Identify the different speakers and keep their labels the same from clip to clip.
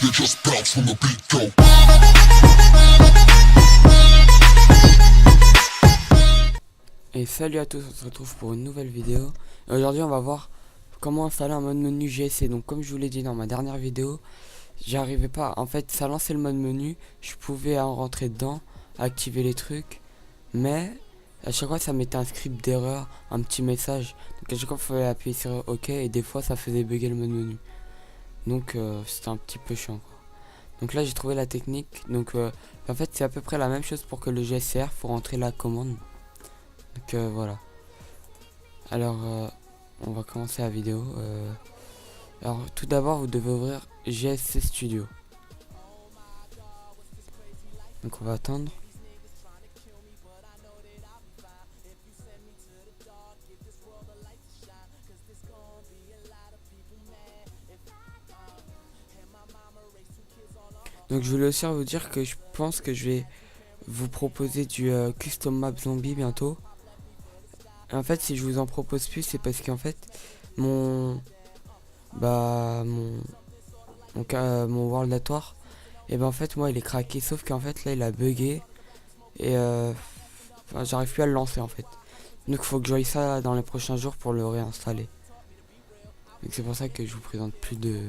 Speaker 1: you just bounce when the beat go.
Speaker 2: Et salut à tous, on se retrouve pour une nouvelle vidéo. Et aujourd'hui on va voir comment installer un mode menu GSC. Donc comme je vous l'ai dit dans ma dernière vidéo, j'arrivais pas, en fait ça lançait le mode menu, je pouvais en rentrer dedans, activer les trucs, mais à chaque fois ça mettait un script d'erreur, un petit message. Donc à chaque fois il fallait appuyer sur OK et des fois ça faisait bugger le mode menu. Donc c'était un petit peu chiant quoi. Donc là j'ai trouvé la technique. Donc en fait c'est à peu près la même chose pour que le GSR, faut rentrer la commande. Donc voilà. Alors on va commencer la vidéo. Alors tout d'abord vous devez ouvrir GSC Studio. Donc on va attendre. Donc je voulais aussi vous dire que je pense que je vais vous proposer du custom map zombie bientôt. Et en fait si je vous en propose plus c'est parce qu'en fait mon mon worldatoire, et ben en fait moi il est craqué, sauf qu'en fait là il a bugué et j'arrive plus à le lancer en fait. Donc il faut que j'aille ça dans les prochains jours pour le réinstaller. Donc c'est pour ça que je vous présente plus de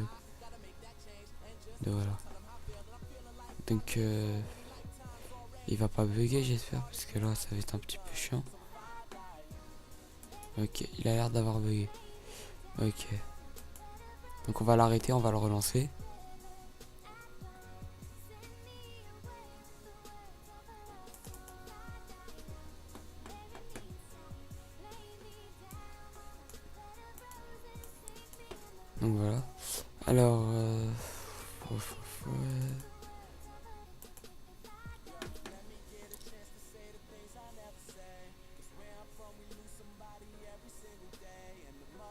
Speaker 2: voilà. Donc il va pas bugger j'espère, parce que là ça va être un petit peu chiant. Ok, il a l'air d'avoir bugué. Ok. Donc on va l'arrêter, on va le relancer. Donc voilà. Alors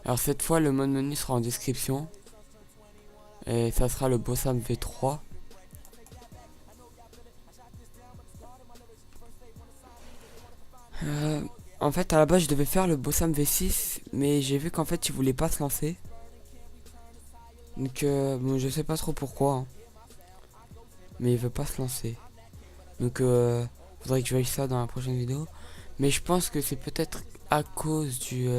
Speaker 2: alors cette fois le mode menu sera en description. Et ça sera le Bossam V3. En fait à la base je devais faire le Bossam V6, mais j'ai vu qu'en fait il voulait pas se lancer. Donc bon, je sais pas trop pourquoi hein. Mais il veut pas se lancer. Donc faudrait que je vérifie ça dans la prochaine vidéo. Mais je pense que c'est peut-être à cause du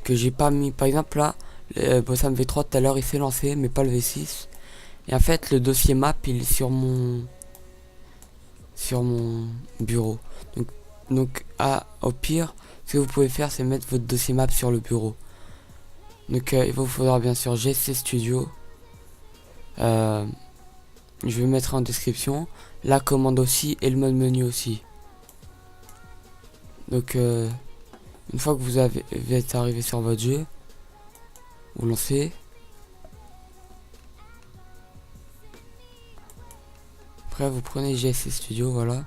Speaker 2: que j'ai pas mis, par exemple là le Bossam V3 tout à l'heure il s'est lancé mais pas le V6. Et en fait le dossier map il est sur mon bureau. Donc au pire ce que vous pouvez faire c'est mettre votre dossier map sur le bureau. Donc il vous faudra bien sûr GSC Studio. Je vais mettre en description la commande aussi et le mode menu aussi. Donc une fois que vous êtes arrivé sur votre jeu, vous lancez. Après vous prenez GSC Studio, voilà.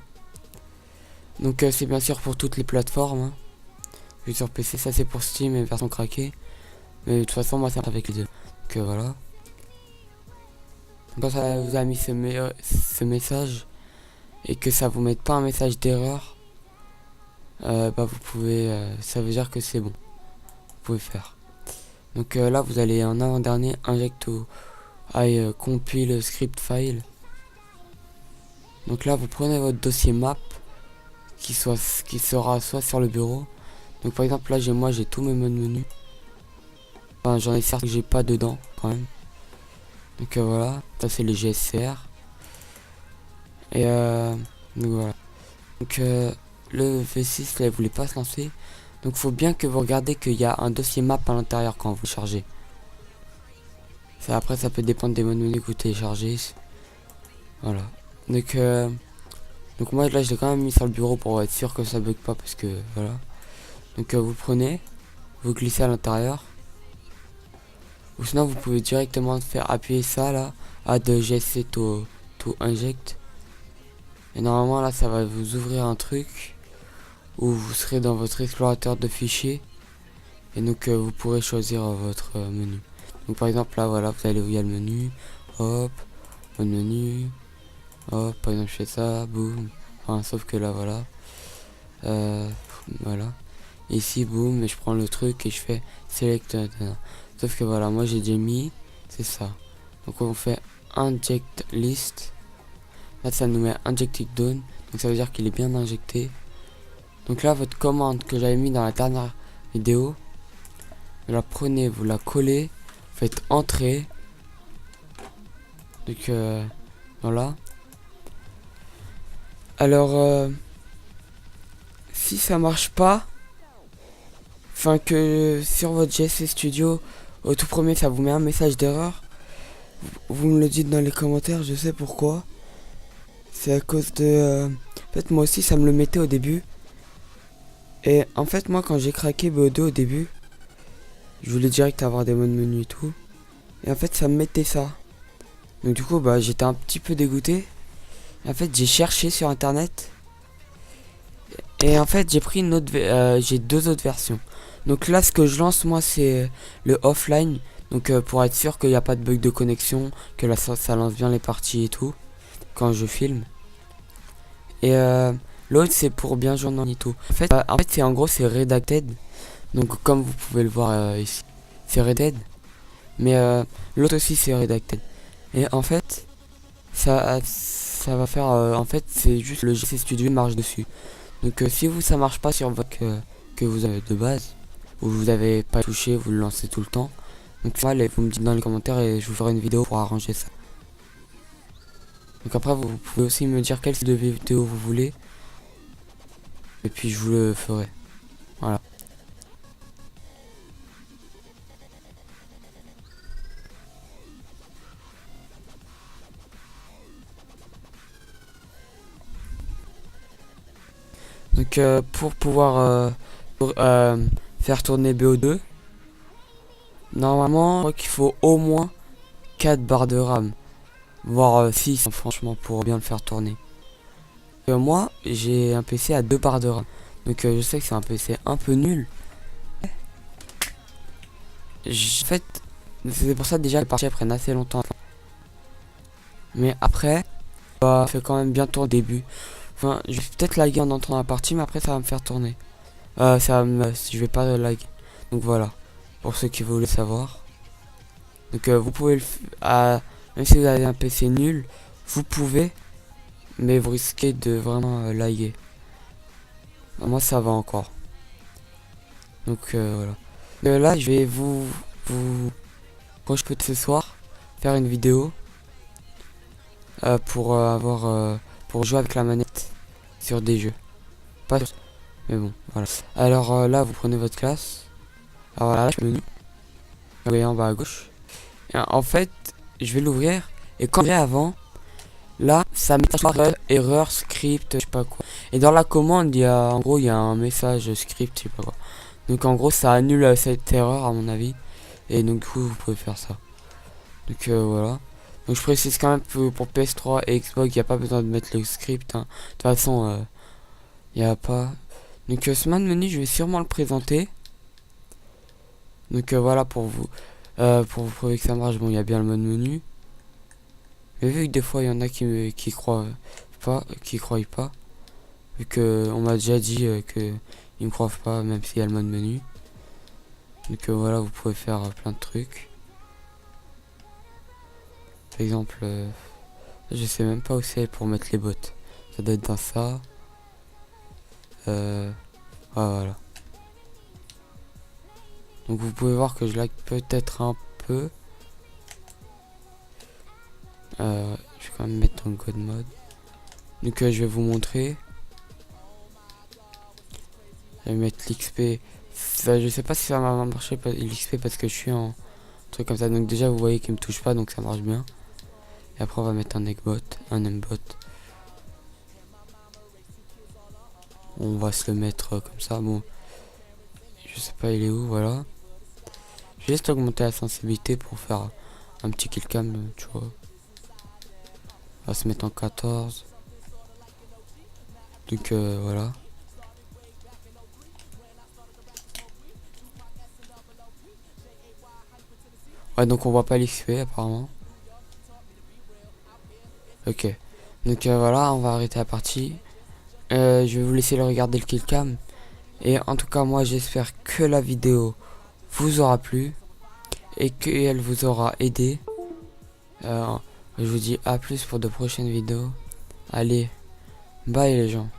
Speaker 2: Donc c'est bien sûr pour toutes les plateformes hein. Sur PC, ça c'est pour Steam et version craquée. Mais de toute façon moi c'est avec les deux. Donc voilà. Quand ça vous a mis ce message et que ça vous mette pas un message d'erreur, vous pouvez, ça veut dire que c'est bon, vous pouvez faire. Donc là vous allez en avant-dernier inject to compile script file. Donc là vous prenez votre dossier map qui sera soit sur le bureau. Donc par exemple là j'ai tous mes modes menus. Enfin j'en ai certes que j'ai pas dedans quand même. Donc voilà, ça c'est les GSR. Et donc voilà. Donc le V6 là il voulait pas se lancer. Donc faut bien que vous regardez qu'il y a un dossier map à l'intérieur quand vous chargez. Ça, après ça peut dépendre des modes menus que vous téléchargez. Voilà. Donc moi là je l'ai quand même mis sur le bureau pour être sûr que ça bug pas, parce que voilà. Donc vous prenez, vous glissez à l'intérieur. Ou sinon vous pouvez directement faire appuyer ça là, add GSC to inject. Et normalement là ça va vous ouvrir un truc où vous serez dans votre explorateur de fichiers. Et donc vous pourrez choisir votre menu. Donc par exemple là voilà, vous allez où il y a le menu, hop, le menu, hop, par exemple je fais ça, boum. Enfin sauf que là voilà. Voilà. Ici boum, et je prends le truc et je fais select. Sauf que voilà, moi j'ai déjà mis c'est ça. Donc on fait inject list. Là ça nous met injected done, donc ça veut dire qu'il est bien injecté. Donc là votre commande que j'avais mis dans la dernière vidéo, vous la prenez, vous la collez, vous faites entrer. Donc voilà. Alors si ça marche pas, enfin que sur votre GSC Studio au tout premier ça vous met un message d'erreur, vous me le dites dans les commentaires, je sais pourquoi. C'est à cause de... En fait moi aussi ça me le mettait au début. Et en fait moi quand j'ai craqué BO2 au début, je voulais direct avoir des modes menu et tout. Et en fait ça me mettait ça. Donc du coup bah j'étais un petit peu dégoûté. Et en fait j'ai cherché sur internet. Et en fait j'ai pris une autre... j'ai deux autres versions. Donc là ce que je lance moi c'est le offline. Donc pour être sûr qu'il n'y a pas de bug de connexion. Que là ça lance bien les parties et tout. Quand je filme. Et l'autre c'est pour bien jouer en tout. En fait c'est en gros c'est redacted. Donc comme vous pouvez le voir ici, c'est redacted. Mais l'autre aussi c'est redacted. Et en fait ça va faire en fait c'est juste le GSC Studio marche dessus. Donc si vous ça marche pas sur votre que vous avez de base, ou vous avez pas touché, vous le lancez tout le temps. Donc allez, vous me dites dans les commentaires et je vous ferai une vidéo pour arranger ça. Donc après vous pouvez aussi me dire quel type de vidéo vous voulez. Et puis je vous le ferai. Voilà. Donc pour pouvoir faire tourner BO2, normalement je crois qu'il faut au moins 4 barres de RAM. Voire 6 franchement pour bien le faire tourner. Moi j'ai un PC à 2 barres de RAM. Donc je sais que c'est un PC un peu nul. En fait c'est pour ça déjà les parties prennent assez longtemps. Mais après ça fait quand même bien tourner au début. Enfin je vais peut-être laguer en entrant dans la partie, mais après ça va me faire tourner. Je vais pas lag. Donc voilà, pour ceux qui voulaient savoir. Donc vous pouvez même si vous avez un PC nul, vous pouvez, mais vous risquez de vraiment laguer. Moi ça va encore. Donc voilà. Là je vais quand je peux ce soir faire une vidéo pour pour jouer avec la manette sur des jeux. Pas sur... Mais bon voilà. Alors là vous prenez votre classe. Alors là je menu. Vous voyez en bas à gauche. Et, en fait je vais l'ouvrir. Et quand j'ai avant, là, ça met erreur script, je sais pas quoi. Et dans la commande, il y a, en gros, il y a un message script, je sais pas quoi. Donc en gros, ça annule cette erreur à mon avis. Et donc du coup, vous pouvez faire ça. Donc voilà. Donc je précise quand même que pour PS3 et Xbox, il n'y a pas besoin de mettre le script. Hein. De toute façon, il n'y a pas. Donc ce man menu, je vais sûrement le présenter. Donc voilà pour vous prouver que ça marche. Bon, il y a bien le mode menu. Mais vu que des fois il y en a qui croient pas, vu que on m'a déjà dit que ils me croient pas, même s'il y a le mode menu. Donc voilà, vous pouvez faire plein de trucs. Par exemple, je sais même pas où c'est pour mettre les bots. Ça doit être dans ça. Voilà. Donc vous pouvez voir que je lag peut-être un peu. Je vais quand même mettre en God mode. Donc je vais vous montrer. Je vais mettre l'XP. Je sais pas si ça va marcher l'XP parce que je suis en truc comme ça. Donc déjà vous voyez qu'il me touche pas, donc ça marche bien. Et après on va mettre un Egbot, un Mbot. On va se le mettre comme ça. Bon, je sais pas il est où, voilà. Je vais juste augmenter la sensibilité pour faire un petit killcam, tu vois. On va se mettre en 14. Donc voilà. Ouais, donc on voit pas l'XP apparemment. Ok. Donc voilà, on va arrêter la partie. Je vais vous laisser le regarder le killcam. Et en tout cas moi j'espère que la vidéo vous aura plu. et qu'elle vous aura aidé. Je vous dis à plus pour de prochaines vidéos. Allez, bye les gens.